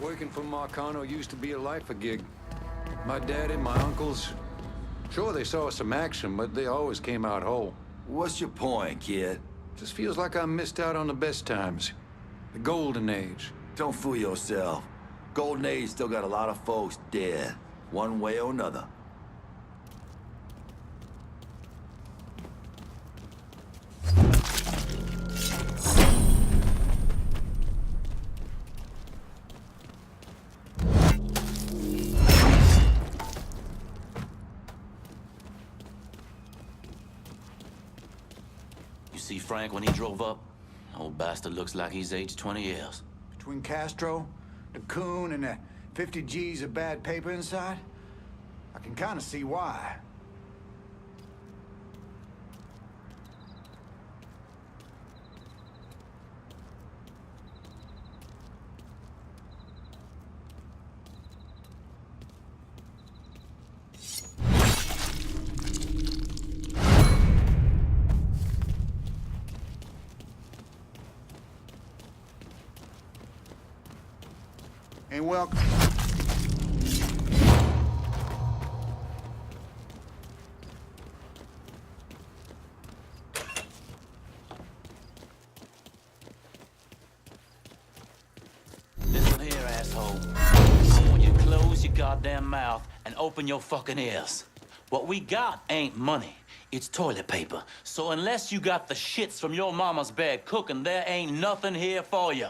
Working for Marcano used to be a life a gig. My daddy, my uncles, sure they saw some action, but they always came out whole. What's your point, kid? Just feels like I missed out on the best times. The golden age. Don't fool yourself. Golden Age still got a lot of folks dead, one way or another. See Frank when he drove up? Old bastard looks like he's aged 20 years. Between Castro, the coon, and the 50 G's of bad paper inside, I can kind of see why. Ain't welcome. Listen here, asshole. I want you to close your goddamn mouth and open your fucking ears. What we got ain't money. It's toilet paper. So unless you got the shits from your mama's bed cooking, there ain't nothing here for you.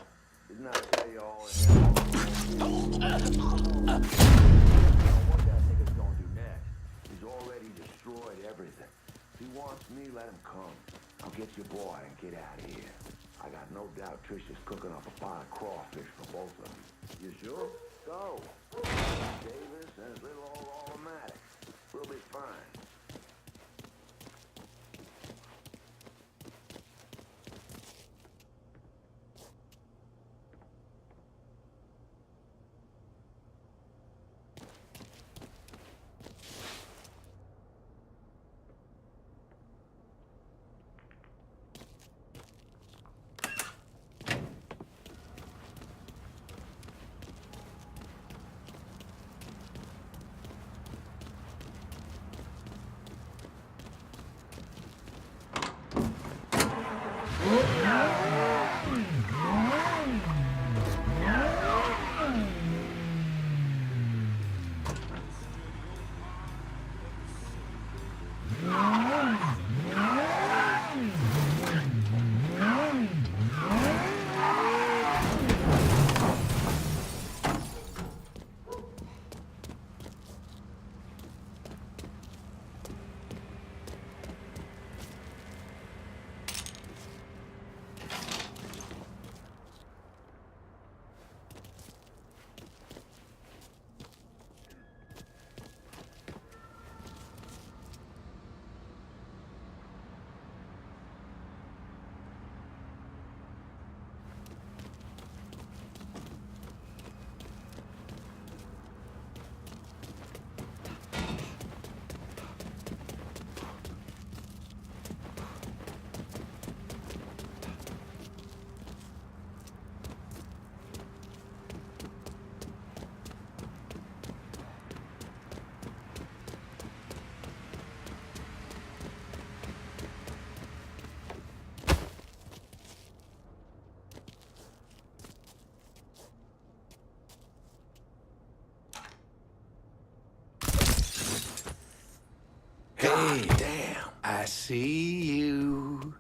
Didn't I tell you all Oh, what that nigga's gonna do next? He's already destroyed everything. If he wants me, let him come. I'll get your boy and get out of here. I got no doubt Trish is cooking up a pot of crawfish for both of you. You sure? Go. Davis and his little old automatic. We'll be fine. Hey, damn. I see you.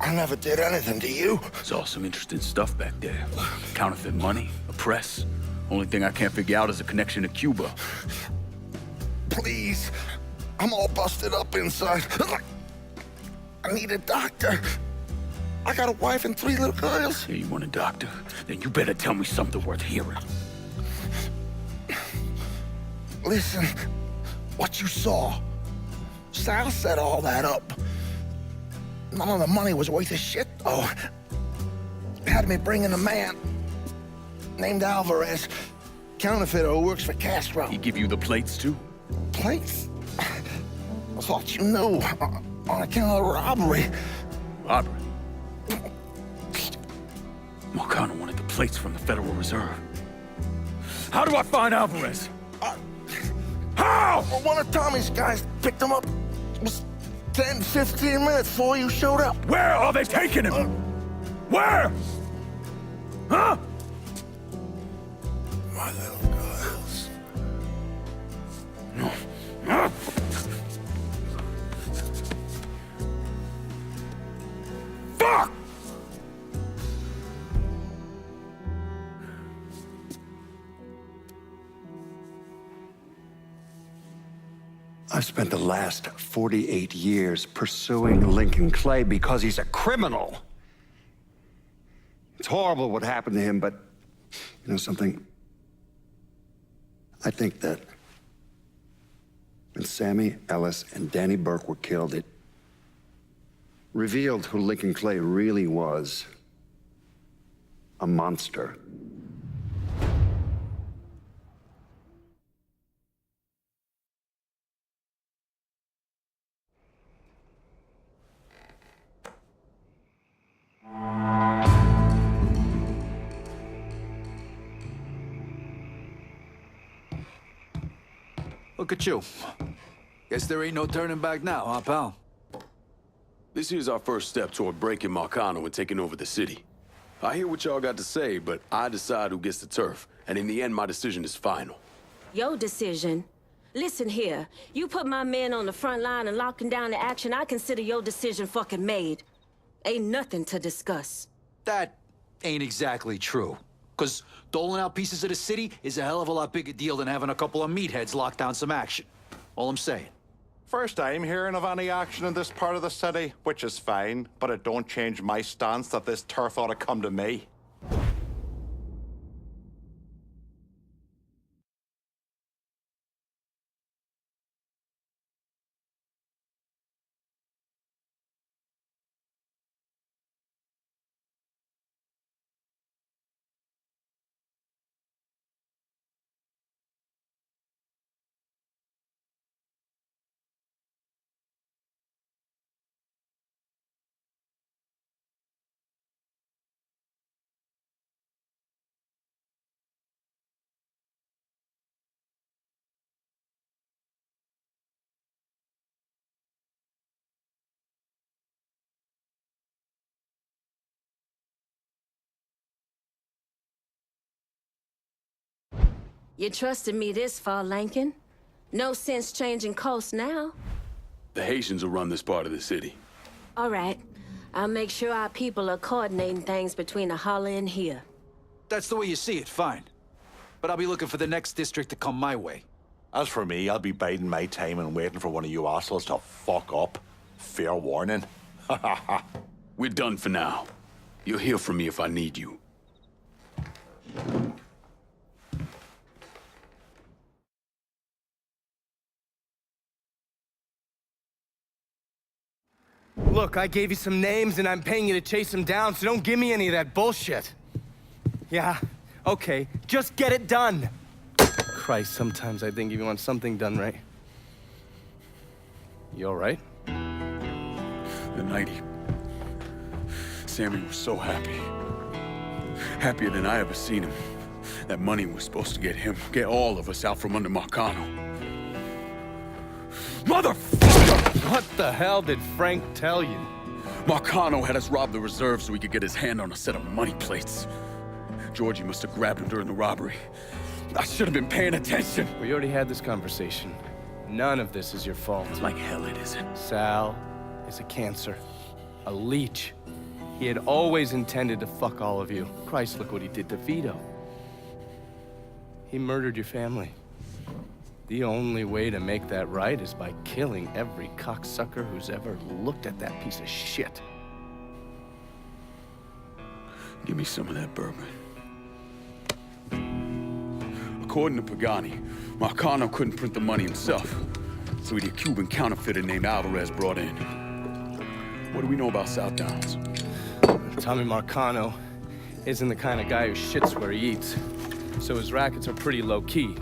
I never did anything to you. Saw some interesting stuff back there. Counterfeit money, a press. Only thing I can't figure out is a connection to Cuba. please. I'm all busted up inside. I need a doctor. I got a wife and 3 little girls. Yeah, you want a doctor? Then you better tell me something worth hearing. Listen, what you saw. Sal set all that up. None of the money was worth a shit, though. Had me bring in a man named Alvarez, counterfeiter who works for Castro. He give you the plates, too? Plates? I thought you knew. On account of robbery. Robbery? Marcano wanted the plates from the Federal Reserve. How do I find Alvarez? How? Well, one of Tommy's guys picked him up. It was 10, 15 minutes before you showed up. Where are they taking him? Where? Huh? My little girls. Fuck! I've spent the last 48 years pursuing Lincoln Clay because he's a criminal. It's horrible what happened to him, but you know something? I think that when Sammy Ellis and Danny Burke were killed, it revealed who Lincoln Clay really was. A monster. Look at you. Guess there ain't no turning back now, huh, pal? This here's our first step toward breaking Marcano and taking over the city. I hear what y'all got to say, but I decide who gets the turf. And in the end, my decision is final. Your decision? Listen here. You put my men on the front line and locking down the action, I consider your decision fucking made. Ain't nothing to discuss. That ain't exactly true. Because doling out pieces of the city is a hell of a lot bigger deal than having a couple of meatheads lock down some action. All I'm saying. First time hearing of any action in this part of the city, which is fine, but it don't change my stance that this turf ought to come to me. You trusted me this far, Lincoln. No sense changing course now. The Haitians will run this part of the city. All right. I'll make sure our people are coordinating things between the holler and here. That's the way you see it, fine. But I'll be looking for the next district to come my way. As for me, I'll be biding my time and waiting for one of you assholes to fuck up. Fair warning. We're done for now. You'll hear from me if I need you. Look, I gave you some names and I'm paying you to chase them down, so don't give me any of that bullshit. Yeah, okay, just get it done. Christ, sometimes I think if you want something done right. You all right? The night Sammy was so happy. Happier than I ever seen him. That money was supposed to get him, get all of us out from under Marcano. Motherfucker! What the hell did Frank tell you? Marcano had us rob the reserve so he could get his hand on a set of money plates. Georgie must have grabbed him during the robbery. I should have been paying attention. We already had this conversation. None of this is your fault. Like hell it isn't. Sal is a cancer. A leech. He had always intended to fuck all of you. Christ, look what he did to Vito. He murdered your family. The only way to make that right is by killing every cocksucker who's ever looked at that piece of shit. Give me some of that bourbon. According to Pagani, Marcano couldn't print the money himself, so he had a Cuban counterfeiter named Alvarez brought in. What do we know about South Downs? Tommy Marcano isn't the kind of guy who shits where he eats, so his rackets are pretty low-key.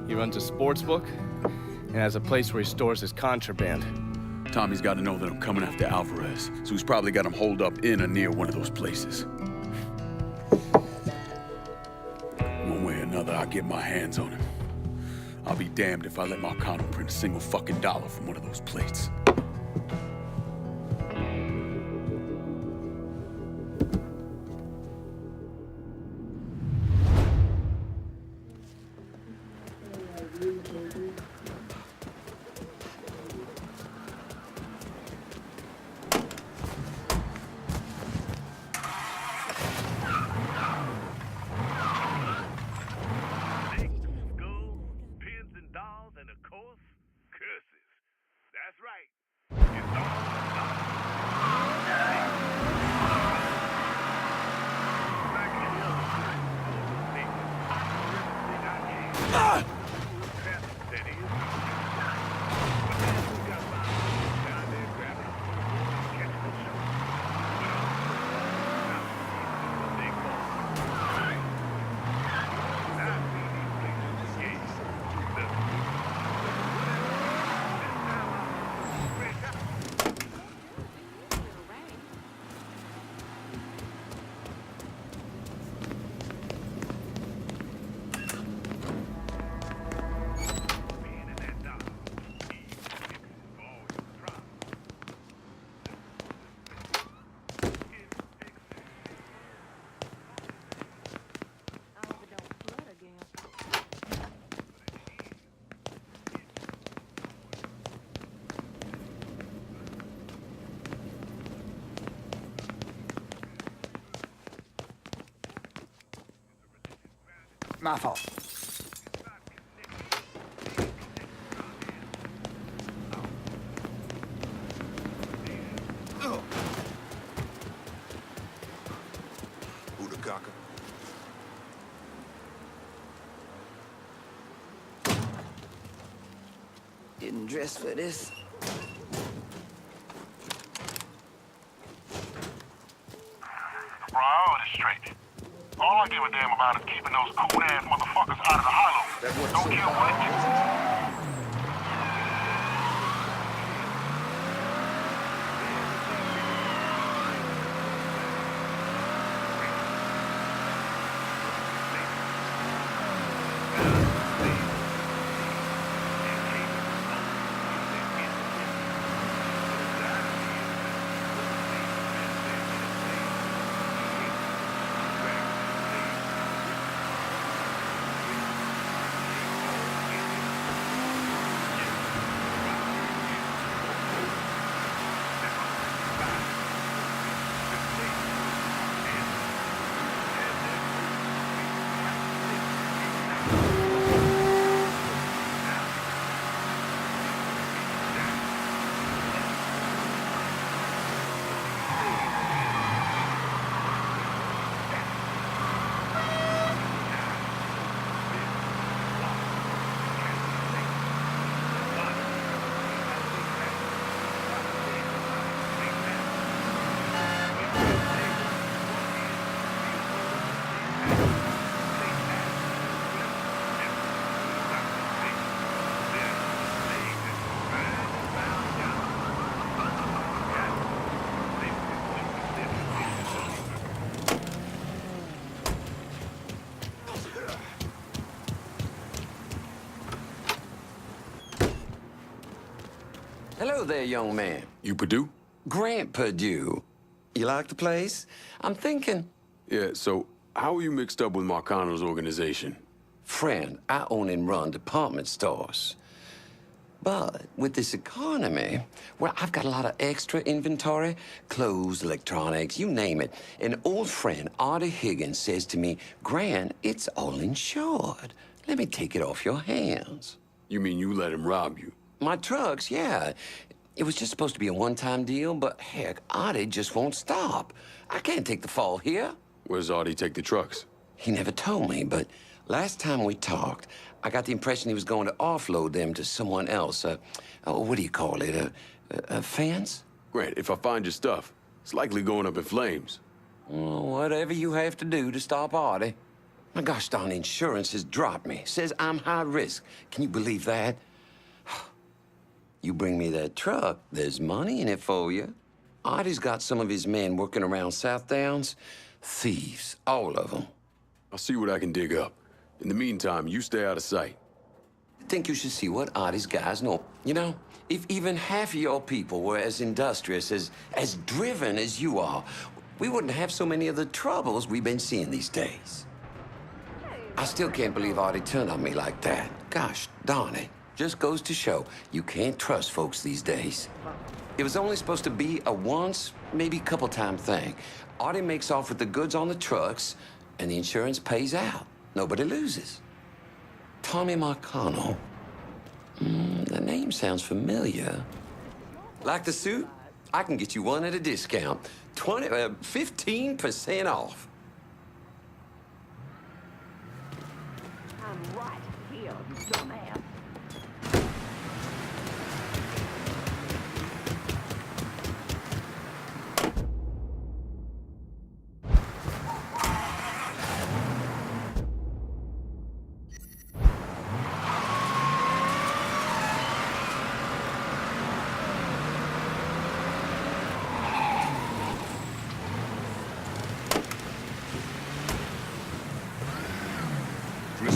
He runs a sports book and has a place where he stores his contraband. Tommy's got to know that I'm coming after Alvarez, so he's probably got him holed up in or near one of those places. One way or another, I'll get my hands on him. I'll be damned if I let Marcano print a single fucking dollar from one of those plates. My fault. Udakaka. Didn't dress for this. Priority straight. All I give a damn about is keeping those cool-ass motherfuckers out of the hollow. Don't kill one. Hello there, young man. You Purdue? Grant Purdue. You like the place? I'm thinking... Yeah, so how are you mixed up with Marcano's organization? Friend, I own and run department stores. But with this economy, well, I've got a lot of extra inventory, clothes, electronics, you name it. An old friend, Artie Higgins, says to me, Grant, it's all insured. Let me take it off your hands. You mean you let him rob you? My trucks, yeah. It was just supposed to be a one-time deal, but heck, Artie just won't stop. I can't take the fall here. Where's Artie take the trucks? He never told me, but last time we talked, I got the impression he was going to offload them to someone else. What do you call it? A fence? Grant, if I find your stuff, it's likely going up in flames. Well, whatever you have to do to stop Artie. My gosh darn insurance has dropped me. Says I'm high risk. Can you believe that? You bring me that truck, there's money in it for you. Artie's got some of his men working around South Downs. Thieves, all of them. I'll see what I can dig up. In the meantime, you stay out of sight. I think you should see what Artie's guys know. You know, if even half of your people were as industrious, as driven as you are, we wouldn't have so many of the troubles we've been seeing these days. I still can't believe Artie turned on me like that. Gosh darn it. Just goes to show you can't trust folks these days. It was only supposed to be a once, maybe couple-time thing. Artie makes off with the goods on the trucks, and the insurance pays out. Nobody loses. Tommy Marcano. The name sounds familiar. Like the suit? I can get you one at a discount. 15% off. I'm right here, you dumbass.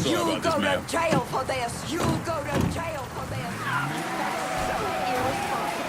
Sorry You about this, go ma'am. to jail for this. You go to jail for this. That's so irresponsible.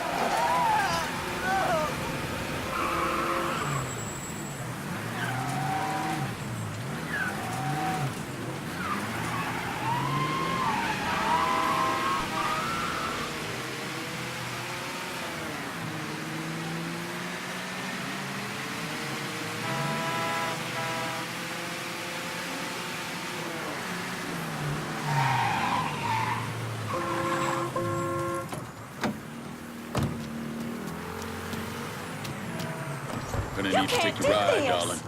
Gonna You need to can't take your do ride, this. darling.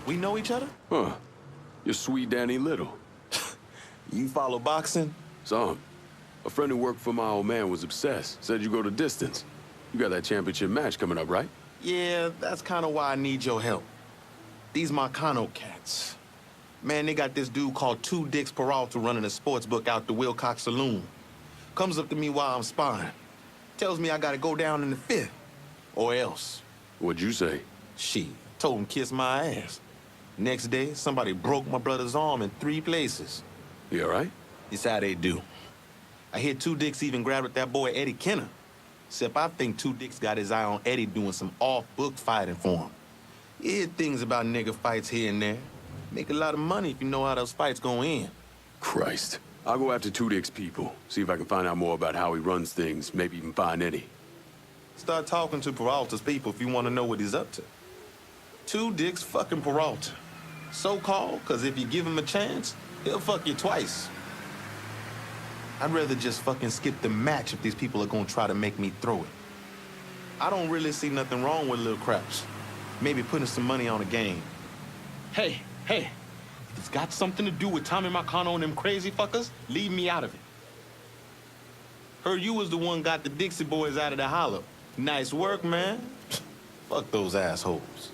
We know each other? Huh. You're sweet Danny Little. You follow boxing? Some. A friend who worked for my old man was obsessed. Said you go the distance. You got that championship match coming up, right? Yeah, that's kind of why I need your help. These Marcano cats. Man, they got this dude called Two Dicks Peralta running a sports book out the Wilcox Saloon. Comes up to me while I'm sparring. Tells me I gotta go down in the fifth. Or else. What'd you say? She told him kiss my ass. Next day, somebody broke my brother's arm in 3 places. You all right? It's how they do. I hear Two Dicks even grabbed at that boy Eddie Kenner. Except I think Two Dicks got his eye on Eddie doing some off-book fighting for him. You hear things about nigga fights here and there. Make a lot of money if you know how those fights go in. Christ. I'll go after Two Dick's people, see if I can find out more about how he runs things, maybe even find Eddie. Start talking to Peralta's people if you want to know what he's up to. Two Dick's fucking Peralta. So-called, because if you give him a chance, he'll fuck you twice. I'd rather just fucking skip the match if these people are gonna try to make me throw it. I don't really see nothing wrong with little craps. Maybe putting some money on a game. Hey, if it's got something to do with Tommy Marcano and them crazy fuckers, leave me out of it. Heard you was the one got the Dixie boys out of the hollow. Nice work, man. Fuck those assholes.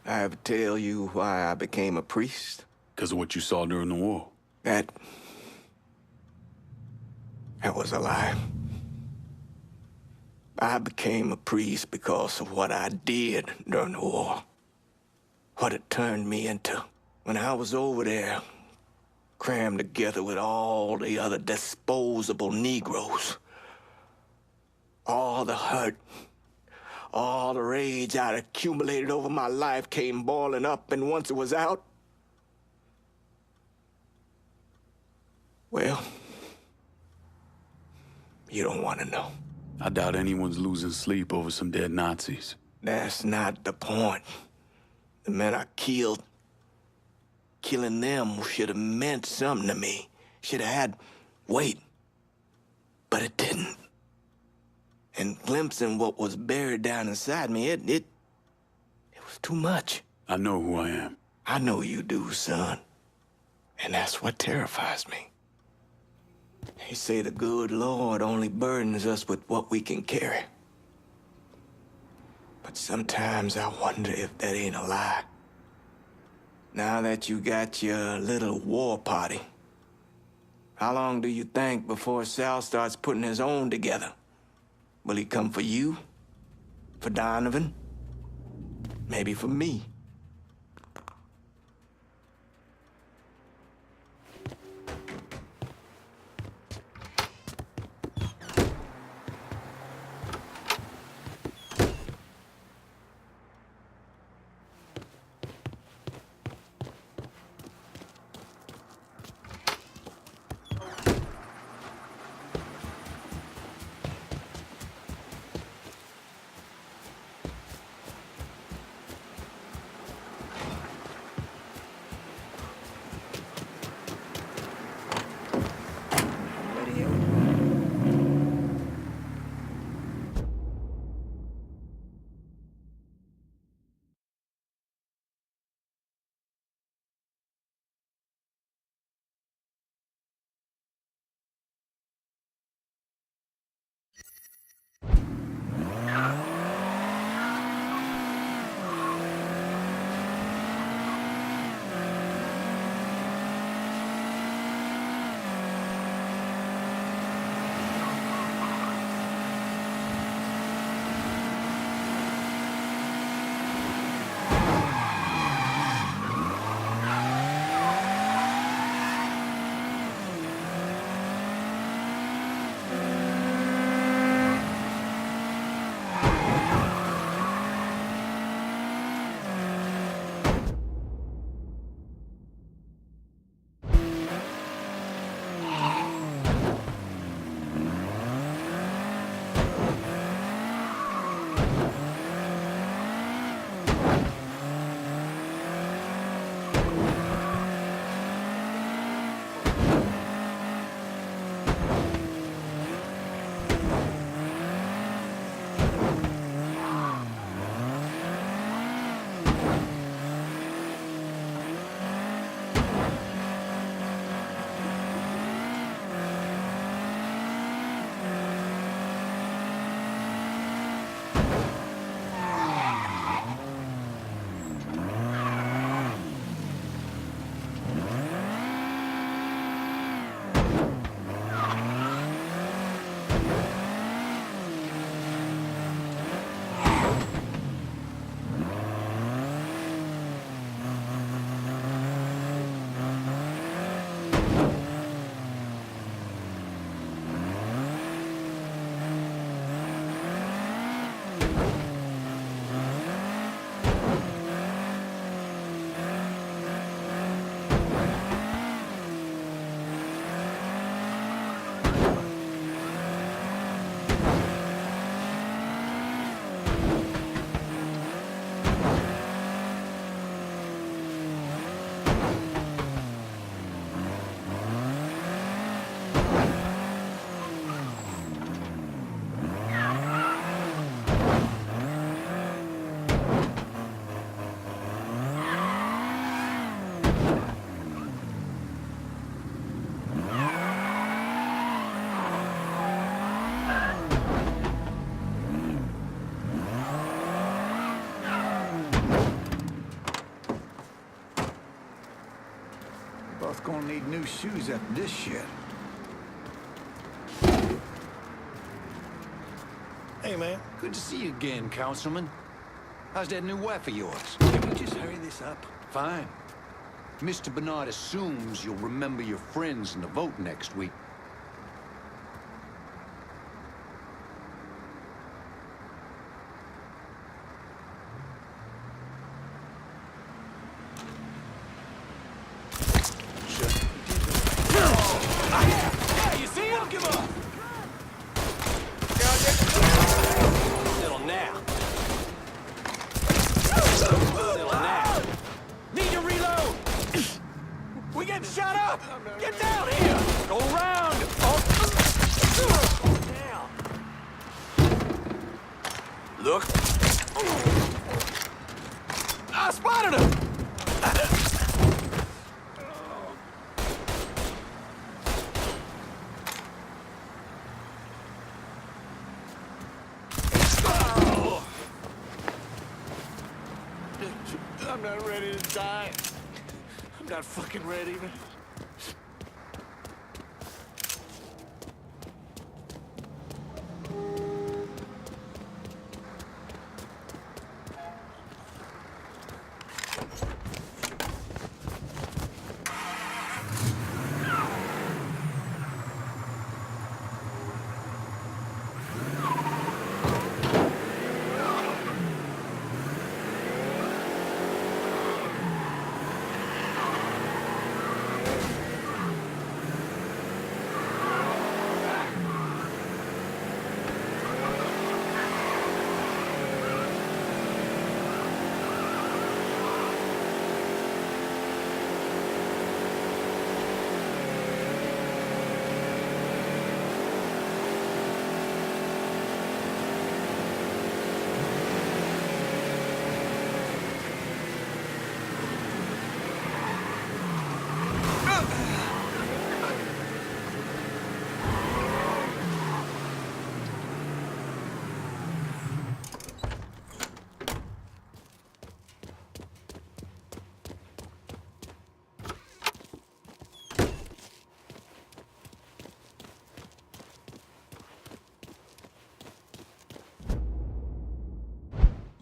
I ever tell you why I became a priest? Because of what you saw during the war. That was a lie. I became a priest because of what I did during the war. What it turned me into. When I was over there, crammed together with all the other disposable Negroes. All the hurt, all the rage I'd accumulated over my life came boiling up, and once it was out, well, you don't want to know. I doubt anyone's losing sleep over some dead Nazis. That's not the point. The men I killed, killing them should have meant something to me. Should have had weight. But it didn't. And glimpsing what was buried down inside me, it was too much. I know who I am. I know you do, son. And that's what terrifies me. They say the good Lord only burdens us with what we can carry. But sometimes I wonder if that ain't a lie. Now that you got your little war party, how long do you think before Sal starts putting his own together? Will he come for you? For Donovan? Maybe for me? both gonna need new shoes after this shit. Hey, man. Good to see you again, Councilman. How's that new wife of yours? Can we just hurry this up? Fine. Mr. Bernard assumes you'll remember your friends in the vote next week. You see him? Give up! Little now. Little now. Need to reload! We getting shot up! Get down here! Go around! Down. Look. I spotted him! I'm not ready to die. I'm not fucking ready, man.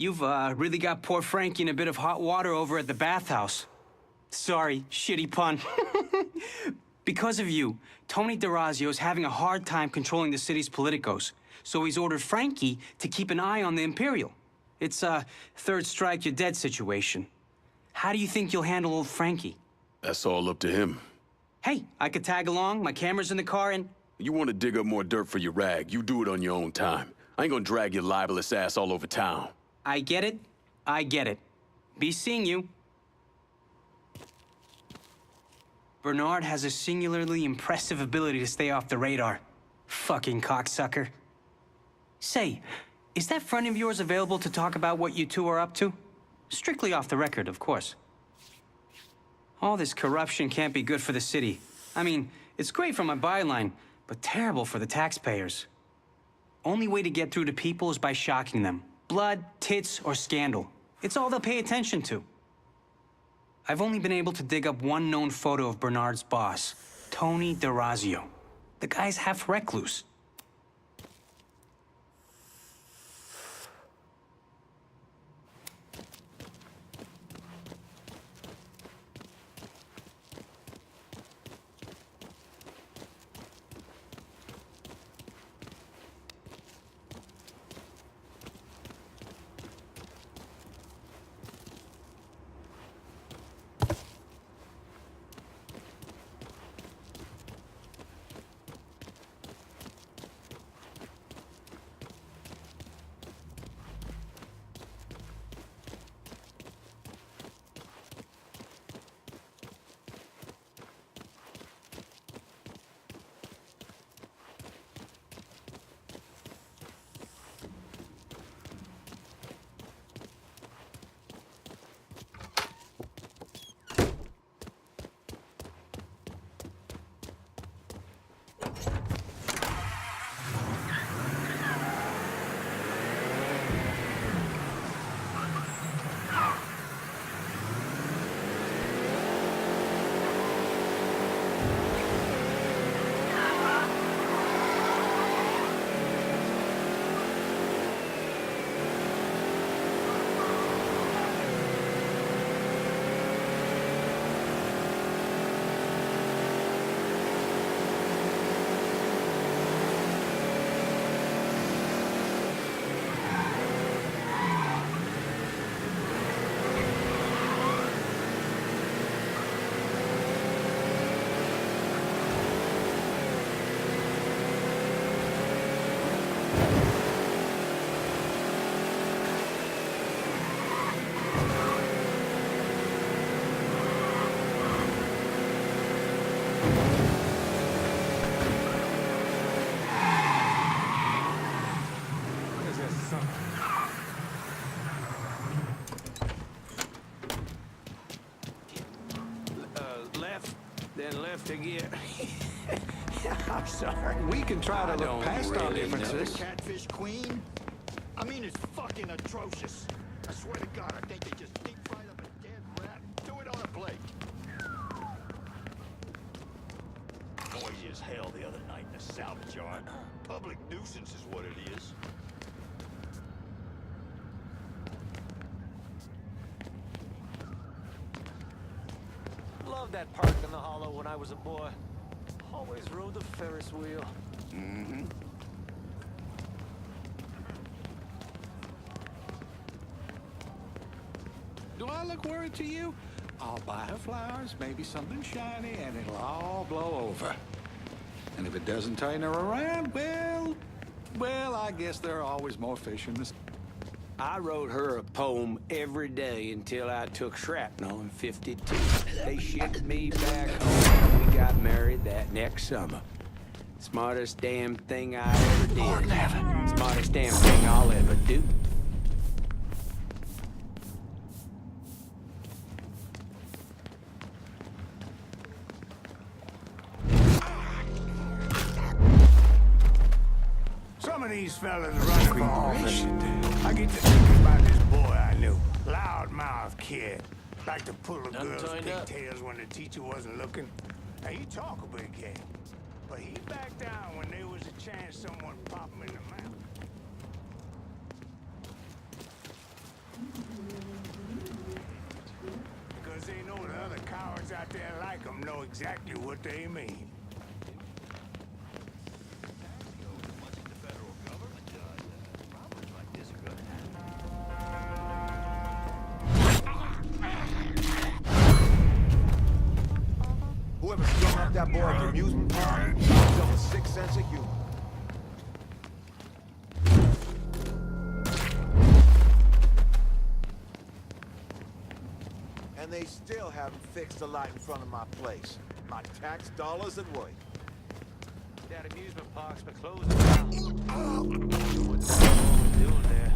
You've really got poor Frankie in a bit of hot water over at the bathhouse. Sorry, shitty pun. Because of you, Tony DeRazio's having a hard time controlling the city's politicos, so he's ordered Frankie to keep an eye on the Imperial. It's a third strike, you're dead situation. How do you think you'll handle old Frankie? That's all up to him. Hey, I could tag along, my camera's in the car, and... You want to dig up more dirt for your rag, you do it on your own time. I ain't gonna drag your libelous ass all over town. I get it. I get it. Be seeing you. Bernard has a singularly impressive ability to stay off the radar. Fucking cocksucker. Say, is that friend of yours available to talk about what you two are up to? Strictly off the record, of course. All this corruption can't be good for the city. I mean, it's great for my byline, but terrible for the taxpayers. Only way to get through to people is by shocking them. Blood, tits, or scandal. It's all they'll pay attention to. I've only been able to dig up one known photo of Bernard's boss, Tony DeRazio. The guy's half recluse. then left again. I'm sorry. We can try to look past our really differences. Catfish queen? I mean, it's fucking atrocious. I swear to God, I think they just deep fried up a dead rat. Do it on a plate. Noisy as hell the other night in the salvage yard. Public nuisance is what it is. Loved that park in the Hollow when I was a boy. Always rode the Ferris wheel. Mm-hmm. Do I look worried to you? I'll buy her flowers, maybe something shiny, and it'll all blow over. And if it doesn't turn her around, well, I guess there are always more fish in the sea. I wrote her a poem every day until I took shrapnel in '52. They shipped me back home and we got married that next summer. Smartest damn thing I ever did. Smartest damn thing I'll ever do. Some of these fellas run for office. I get to thinking about this boy I knew. Loudmouth kid. Like to pull a girl's pigtails when the teacher wasn't looking. Now, he talk a big game. But he backed down when there was a chance someone pop him in the mouth. Because they know the other cowards out there like him know exactly what they mean. Whoever strung up that boy at the amusement park has a sick sense of humor. And they still haven't fixed the light in front of my place. My tax dollars at work. That amusement park's been closed now. What's doing there?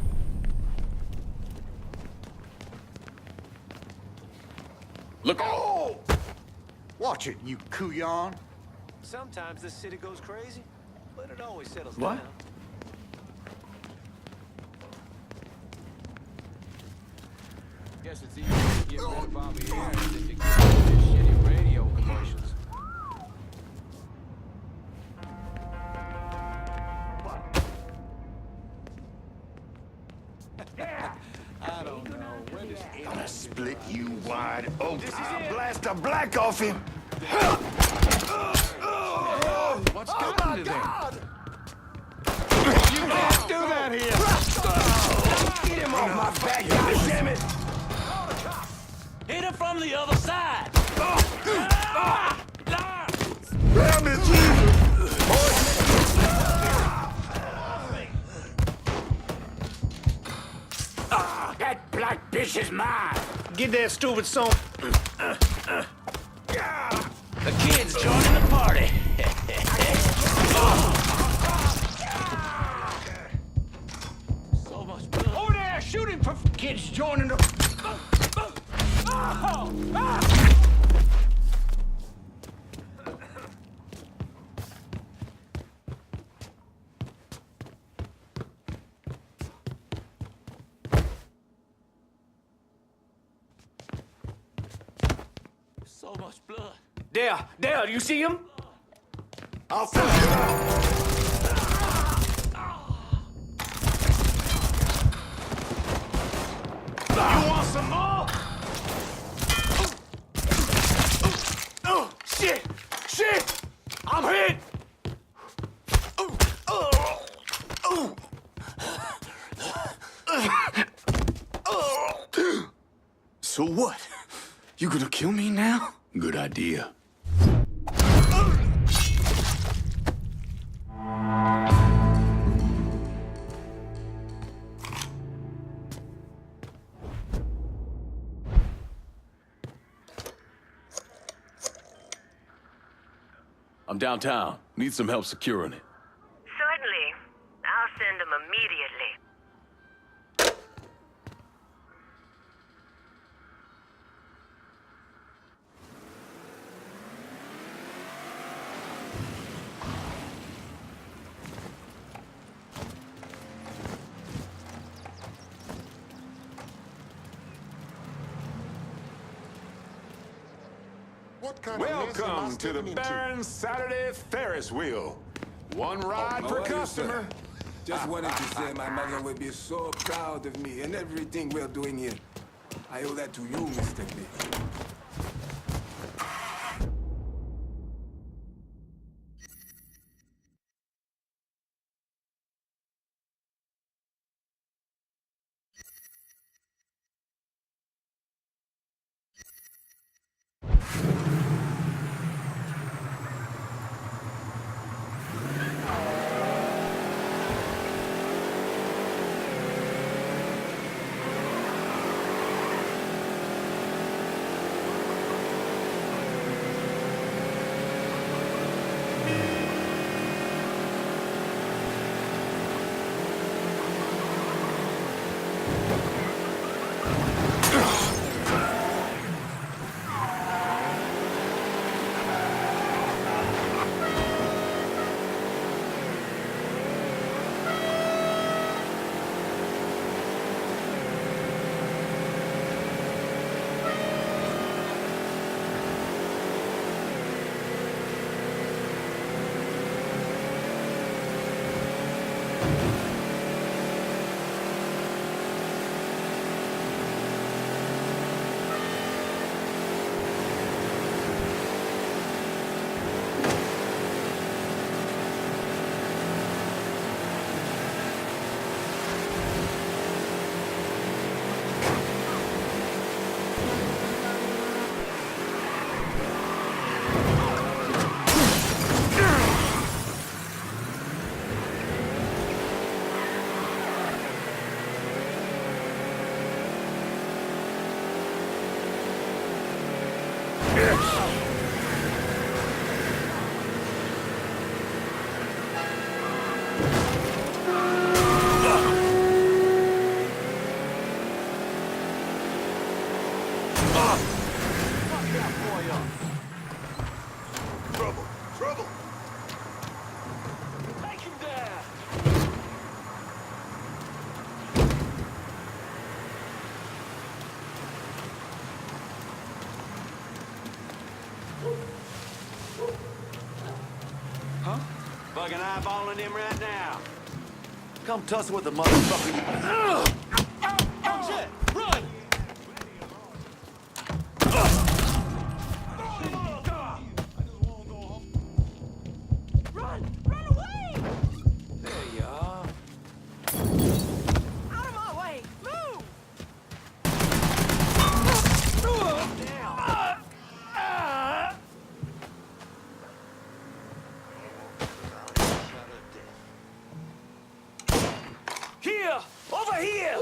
Look! Oh! Watch it, you couillon. Sometimes this city goes crazy, but it always settles What? down. Guess it's easy to get rid of Bobby Aaron than to get rid of his shitty radio commercials. I don't know. Where does Gonna split you wide open. I'll blast the black off him. What's gotten to them? You can't do that here. Get him off my back, damn it. Hit him from the other side! Damn it, Jesus. That black bitch is mine. Get that stupid son. The kid's joining the party! So much blood. Over there, shoot him for kids joining the... So much blood. There, you see him? I'll finish it up. You want some more? Oh, shit! Shit! I'm hit! So what? You gonna kill me now? Good idea. I'm downtown. Need some help securing it. Certainly. I'll send them immediately. Welcome to the Baron's Saturday Ferris wheel. One ride per customer. Just wanted to say my mother will be so proud of me and everything we're doing here. I owe that to you, Mr. B. Fucking eyeballing him right now. Come tussle with the motherfucker. Oh shit! Run! Run away! There you are. Out of my way! Move! Here! Over here!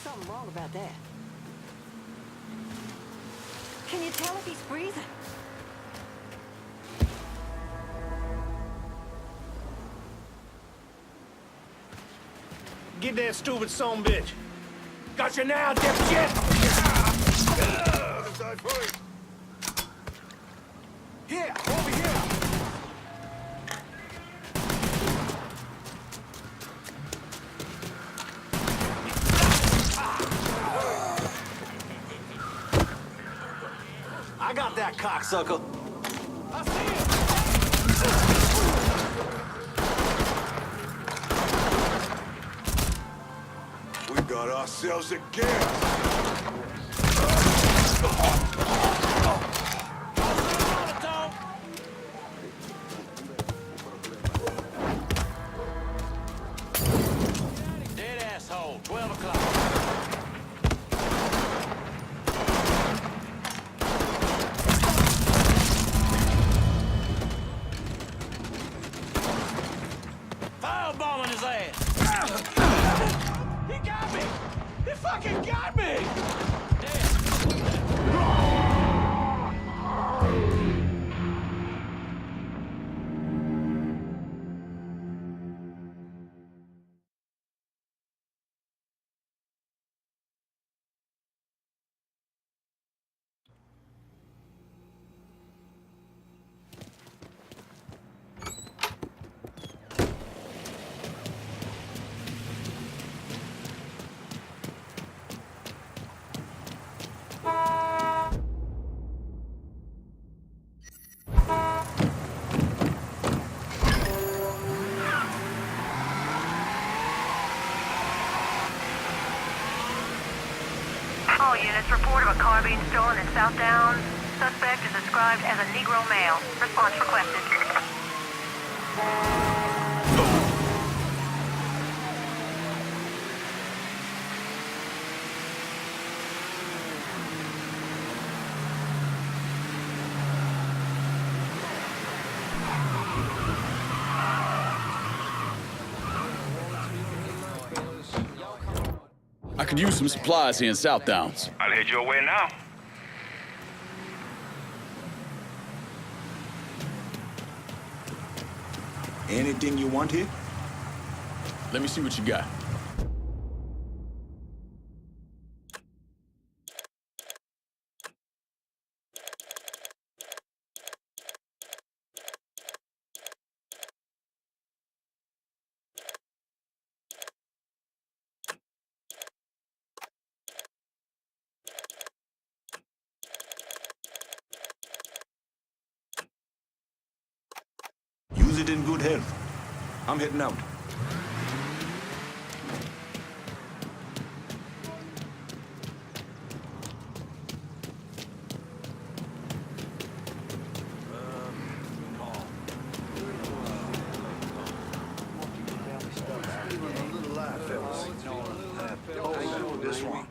Something wrong about that. Can you tell if he's breathing? Get that stupid son bitch! Got you now, dipshit! Here, over here! I got that cocksucker. I see We got ourselves a guest. Dead asshole, 12 o'clock. Firebombing his ass. He got me! He fucking got me! being stolen in South Downs. Suspect is described as a Negro male. Response requested. I could use some supplies here in South Downs. I'll head your way now. Anything you want here? Let me see what you got. Use it in good health. I'm heading out. This one.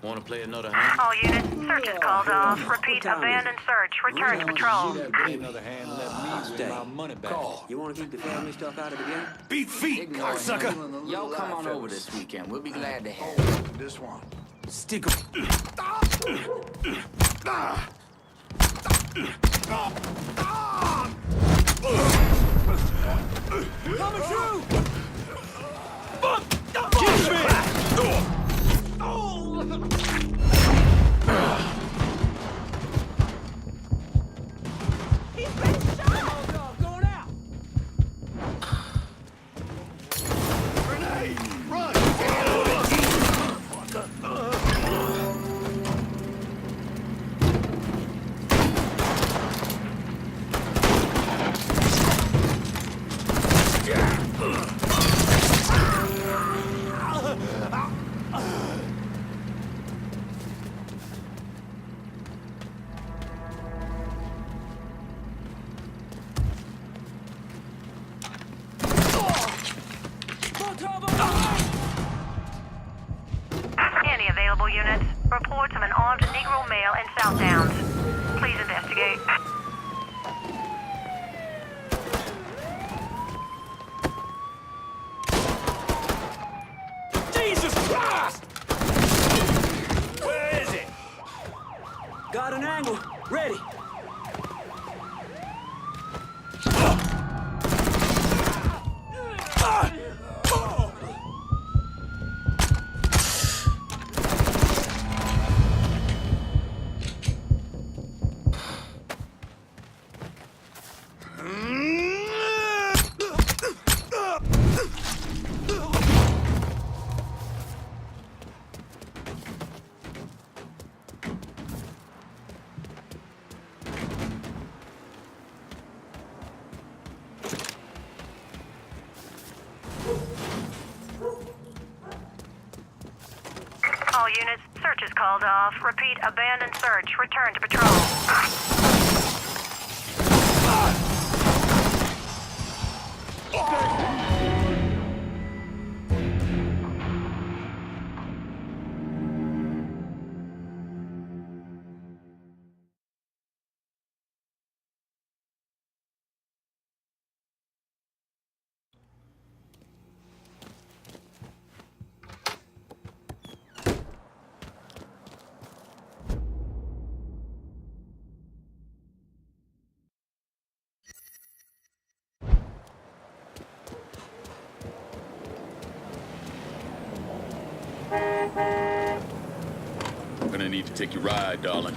Want to play another hand? All units, search is called off. Repeat, abandoned search. Return to patrol. Another hand, let me win my money back. You want to keep the family stuff out of the game? Beat feet, cocksucker! Y'all come on over this weekend. We'll be glad to have you. This one. Stick Coming through! Kiss me! He's been shot! Going out! Grenade! Run! Any available units? Reports of an armed Negro male in South Downs. Please investigate. Jesus Christ! Where is it? Got an angle. Ready. All units, search is called off. Repeat, abandoned search. Return to patrol. I'm gonna need to take your ride, darling.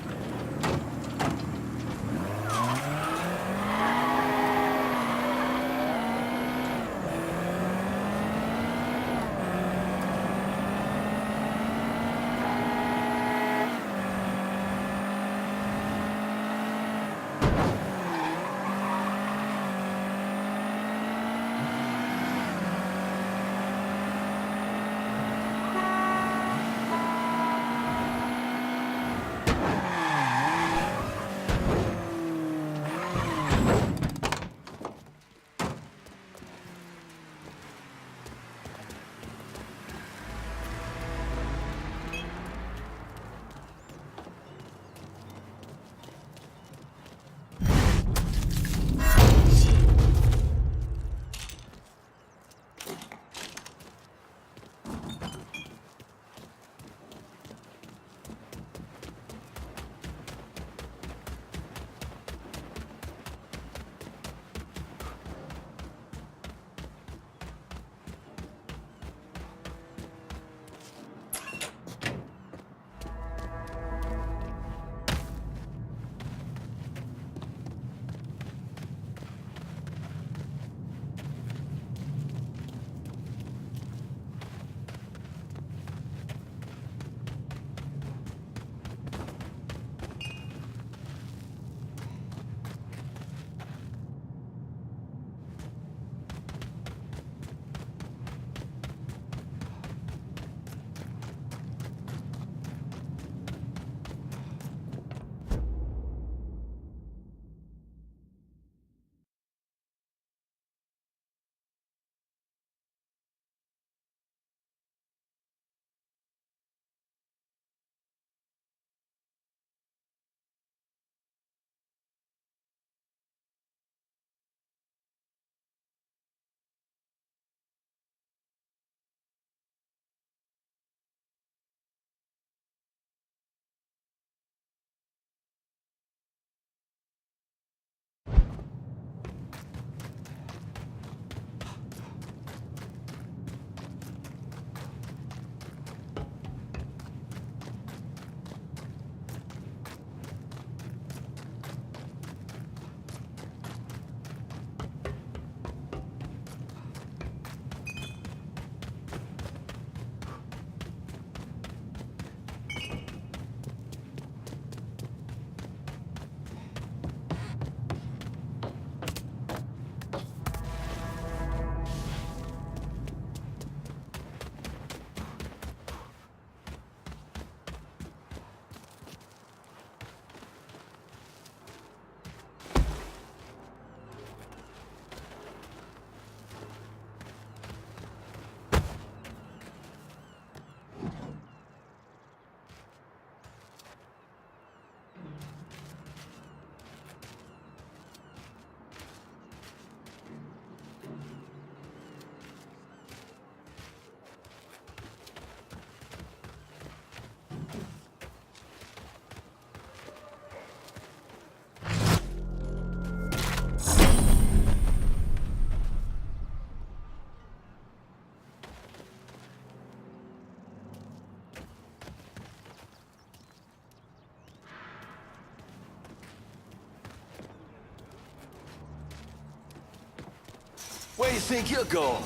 Where do you think you're going?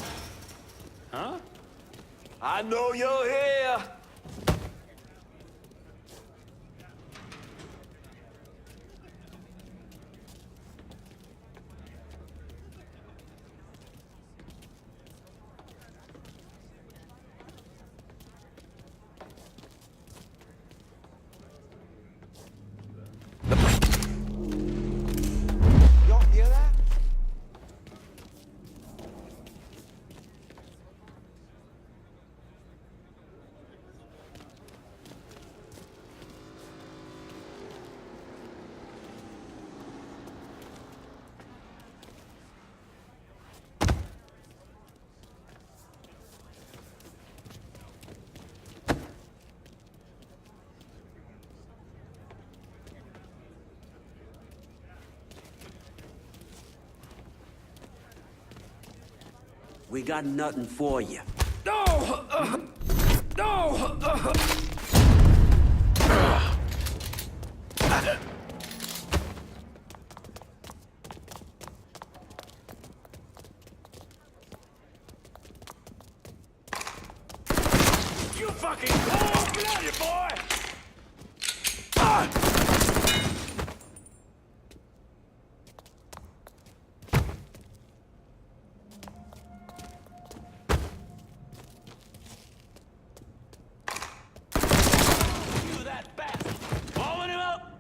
Huh? I know you're here. Y'all hear that? We got nothing for you. No! No! You fucking cold-blooded boy! You that bastard! Blowing him up!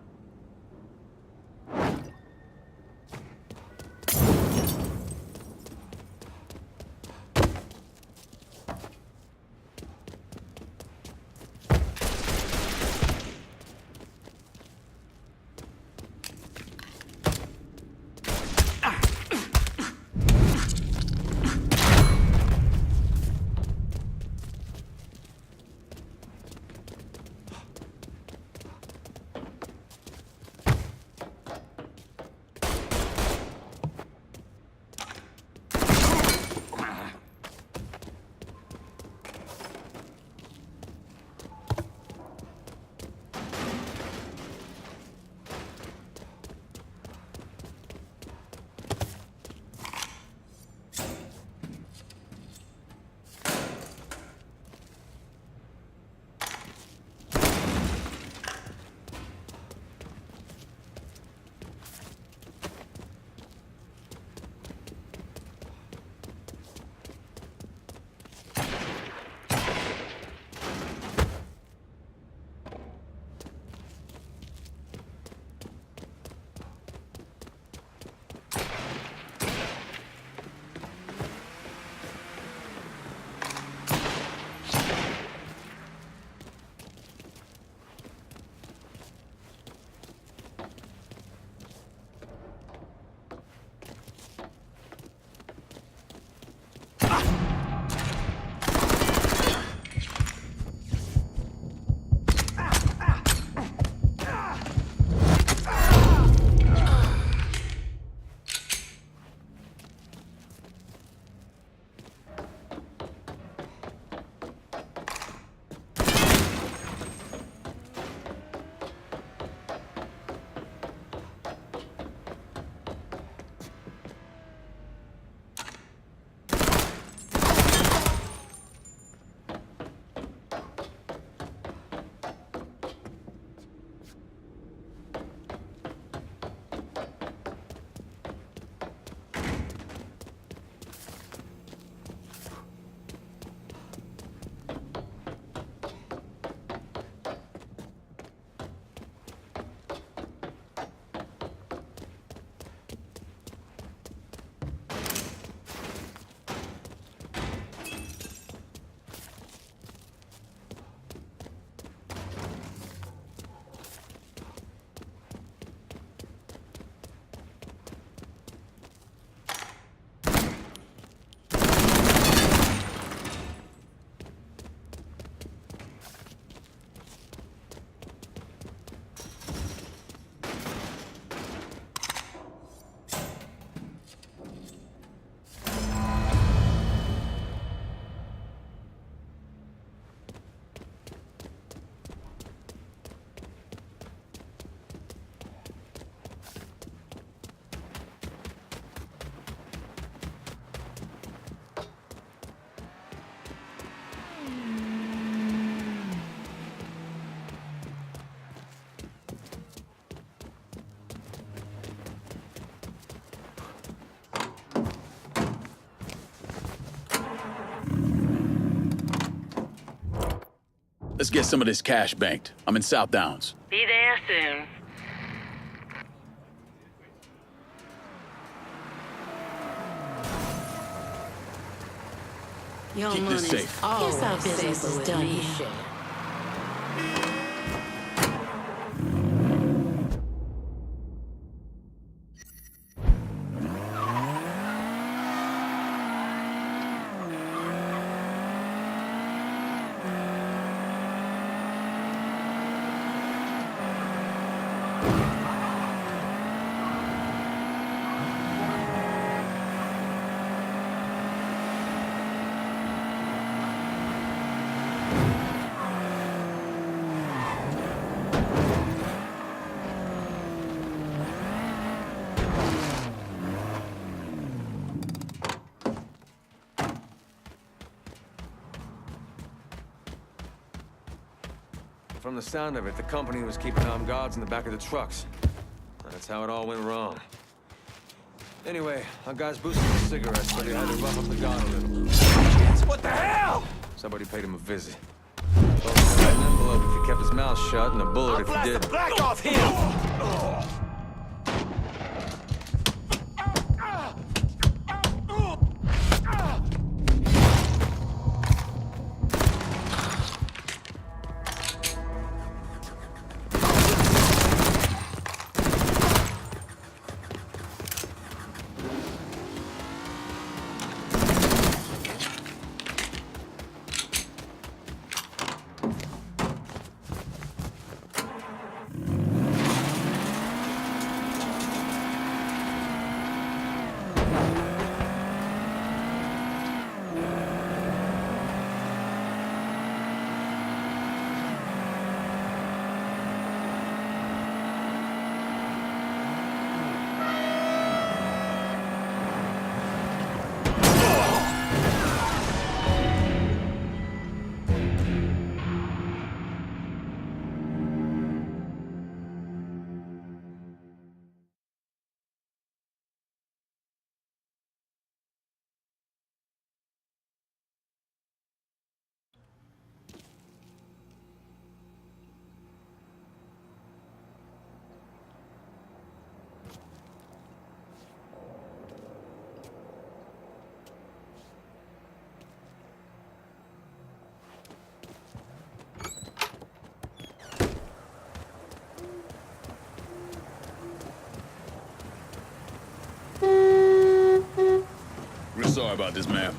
Let's get some of this cash banked. I'm in South Downs. Be there soon. Your Keep this money's safe. always Guess our business is done here. From the sound of it, the company was keeping armed guards in the back of the trucks. That's how it all went wrong. Anyway, our guys boosted the cigarettes, so they had to rough up the guard a little. What the hell? Somebody paid him a visit. Both got an envelope if he kept his mouth shut, and a bullet if he did. The black off him! Real sorry about this, ma'am.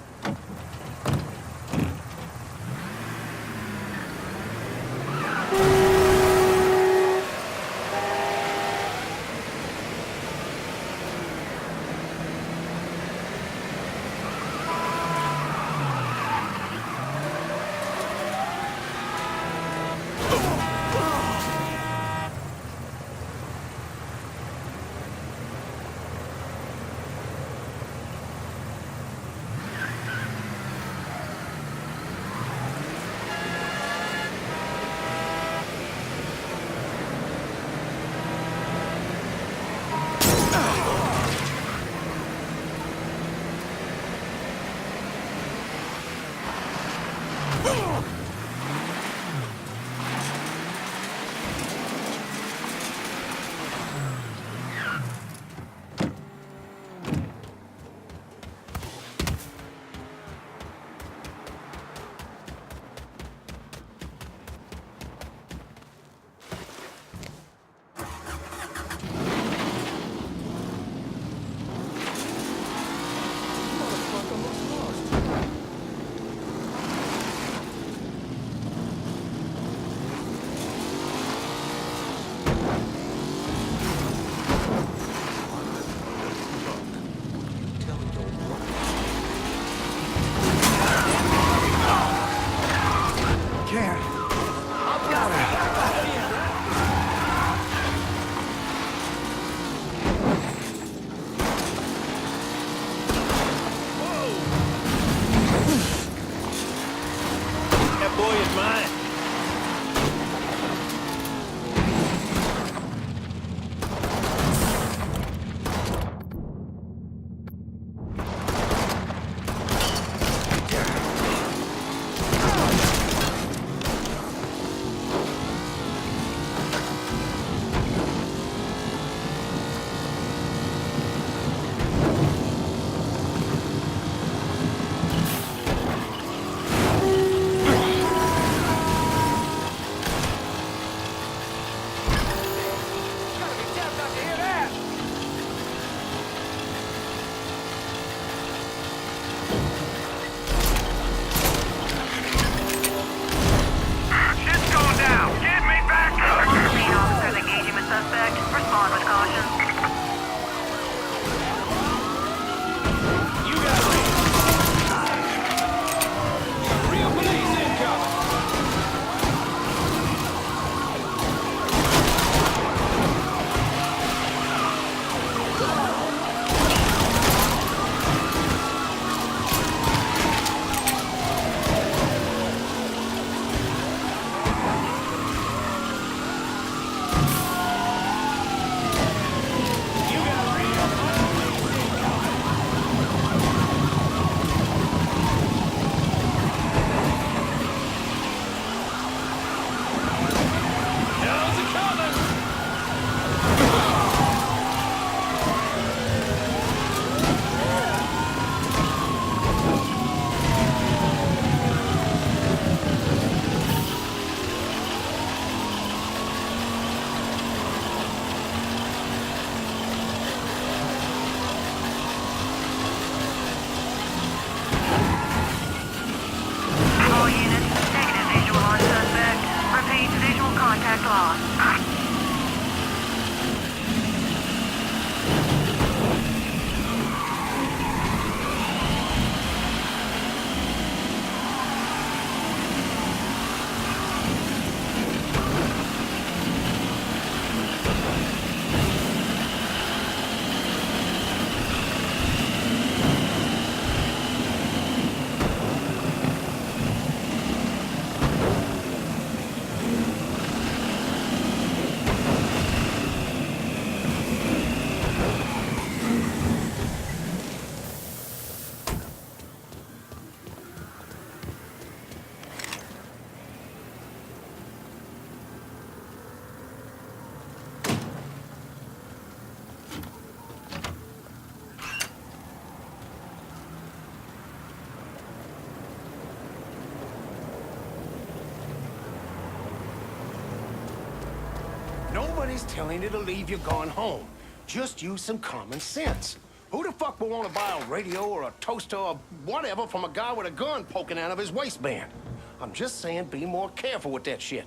Nobody's telling you to leave your gun home. Just use some common sense. Who the fuck would want to buy a radio or a toaster or whatever from a guy with a gun poking out of his waistband? I'm just saying be more careful with that shit.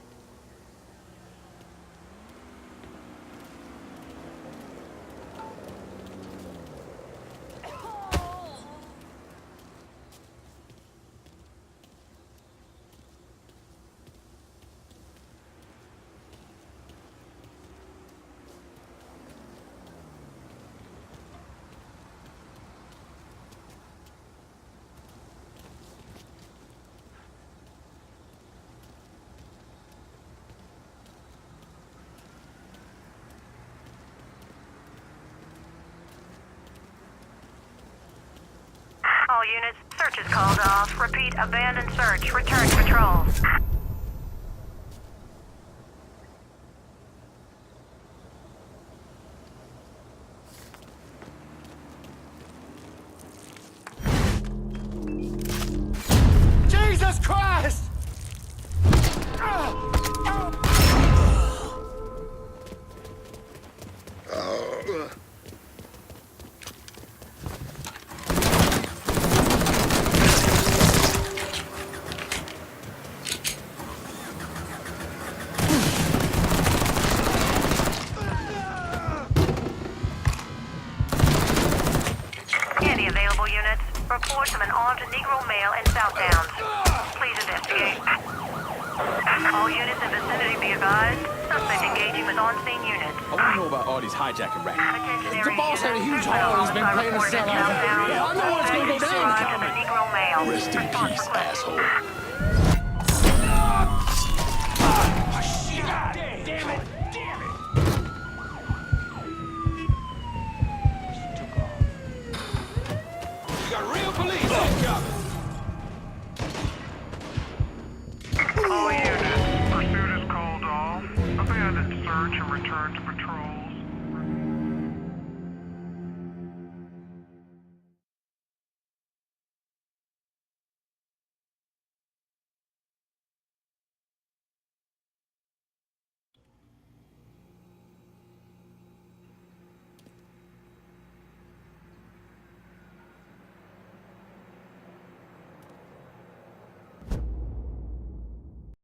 All units, search is called off. Repeat, abandon search. Return to patrol. Jesus Christ! Any available units? Reports of an armed Negro male in South Downs. Please investigate. All units in vicinity be advised. Suspect engaging with on-scene units. I want to know about all these hijacking rackets. The boss had a huge haul. He's been playing the sellout. I know what's going to go down. The Negro male. Rest in peace, asshole. Damn it! Damn it! You got real police. All units, pursuit is called off. Abandon search and return to patrol.